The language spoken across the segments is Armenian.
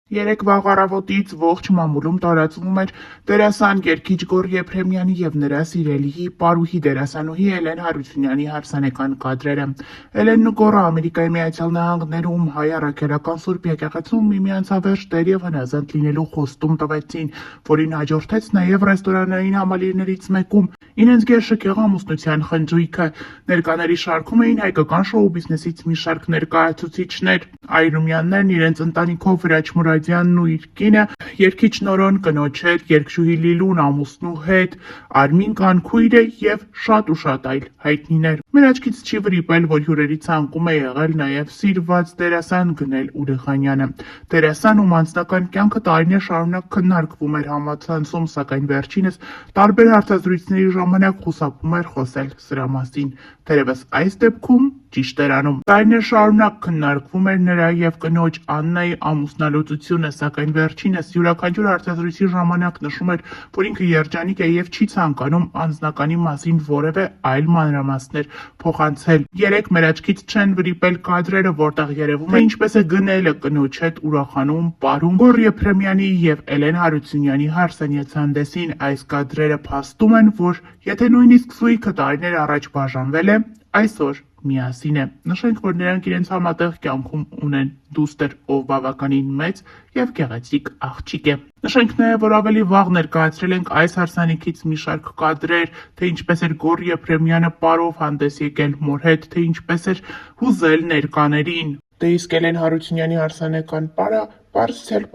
Երեկ վաղ առավոտից ողջ մամուլում տարածվում էր դերասան Երգիչ Գոռ Եփրեմյանի և նրա սիրելիի պարուհի դերասանուհի Էլեն Հարությունյանի հարսանեկան կադրերը։ Էլենն ու Գոռը Ամերիկայի Միացյալ Նահանգներում հայ առաքելական Սուրբ եկեղեցում միմյանց հավերժ տեր և հնազանդ լինելու խոստում տվեցին, որին հաջորդեց նաև ռեստորանային համալիրներից մեկում իրենց գերշքեղ ամուսնության խնջույքը։ Ներկաների շարքում էին հայկական շոու բիզնեսից մի շարք ներկայացուցիչներ՝ Այրումյաններն իրենց ընտանիքով, Վրաչ Մուրադյանն ու իր կինը, երգիչ Նորոն կնոջ հետ, երգչուհի Լիլուն ամուսնու հետ, Արմին Կանքույրը և շատ ու շատ այլ հայտնիներ։ Մեր աչքից չի վրիպել, որ հյուրերի ցանկում է եղել նաև սիրված դերասան Գնել Ուրեխանյանը։ Դերասան, ում անձնական կյանքը տարիներ շարունակ քննարկվում էր համացանցում, սակայն վերջինս տարբեր հարցազրույցների ժամանակ խուսափում էր խոսել սրա մասին։ Թերևս այս դեպքում ճիշտ էր անում։ Տարիներ շարունակ քննարկվում էր նրա և կնոջ Աննայի ամուսնալուծությունը, սակայն վերջինս յուրաքանչյուր հարցազրույցի ժամանակ նշում էր, որ ինքը երջանիկ է և չի ցանկանում անձնականի մասին որևէ այլ մանրամասներ փոխանցել։ Երեկ մեր աչքից չեն վրիպել կադրերը, որտեղ երևում է ինչպես է Գնելը կնոջ հետ ուրախանում, պարում Գոռ Եփրեմյանի և Էլեն Հարությունյանի հարսանյաց-հանդեսին։ Այս կադրերը փաստում են, որ եթե նույնիսկ զույգը տարիներ առաջ բաժանվել է, այսօր միասին է։ Նշենք, որ նրանք իրենց համատեղ կյանքում ունեն դուստր, ով բավականին մեծ և գեղեցիկ աղջիկ է։ Նշենք նաև, որ ավելի վաղ ներկայացրել ենք այս հարսանիքից մի շարք կադրեր, թե ինչպես էր Գոռ Եփրեմյանը պարով հանդես եկել մոր հետ, թե ինչպես էր հուզել ներկաներին։ Դե իսկ Էլեն Հարությունյանի հարսանեկան պարը պարզ էր,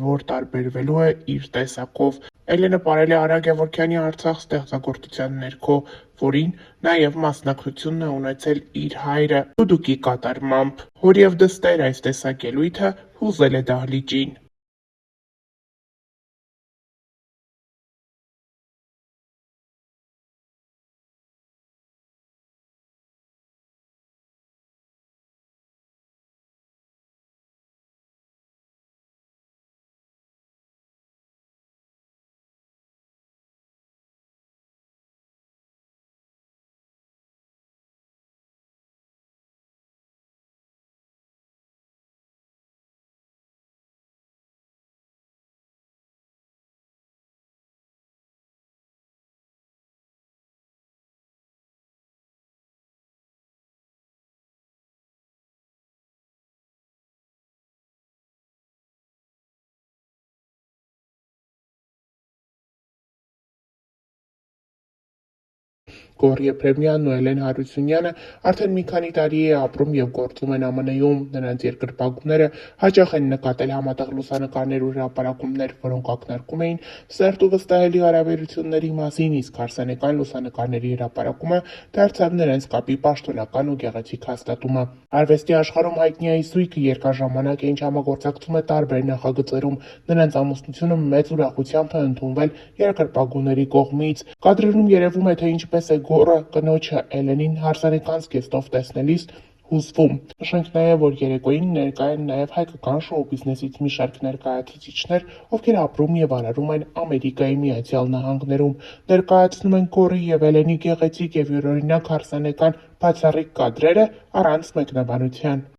որ տարբերվելու է իր տեսակով։ Էլենը պարել է Արա Գևորգյանի «Արցախ» ստեղծագործության ներքո, որին նաև մասնակցություն է ունեցել իր հայրը դուդուկի կատարմամբ։ Հոր և դստեր այս տեսակ ելույթը հուզել է դահլիճին։ Գոռ Եփրեմյանն ու Էլեն Հարությունյանը արդեն մի քանի տարի է ապրում և գործում են ԱՄՆ-ում։ Նրանց երկրպագուները հաճախ են նկատել համատեղ լուսանկարներ ու հրապարակումներ, որոնք ակնարկում էին սերտ ու վստահելի հարաբերությունների մասին, իսկ հարսանեկան լուսանկարների հրապարակումը դարձավ նրանց կապի պաշտոնական ու գեղեցիկ հաստատումը։ Արվեստի աշխարհում հայտնի այս զույգը երկար ժամանակ է, ինչ համագործակցում է տարբեր նախագծերում։ Նրանց ամուսնությունը մեծ ուրախությամբ է ընդունվել երկրպագուների կողմից։ Կադրերում երևում է, թե ինչպես է Գոռը կնոջը Էլենին հարսանեկան զգեստով տեսնելիս հուզվում։ Նշենք նաև, որ երեկոյին ներկա են նաև հայկական շոու բիզնեսից մի շարք ներկայացուցիչներ, ովքեր ապրում և արարում են Ամերիկայի Միացյալ Նահանգներում։ Ներկայացնում են Գոռի և Էլենի գեղեցիկ և յուրօրինակ հարսանեկան բացառիկ կադրերը առանց մեկնաբանության։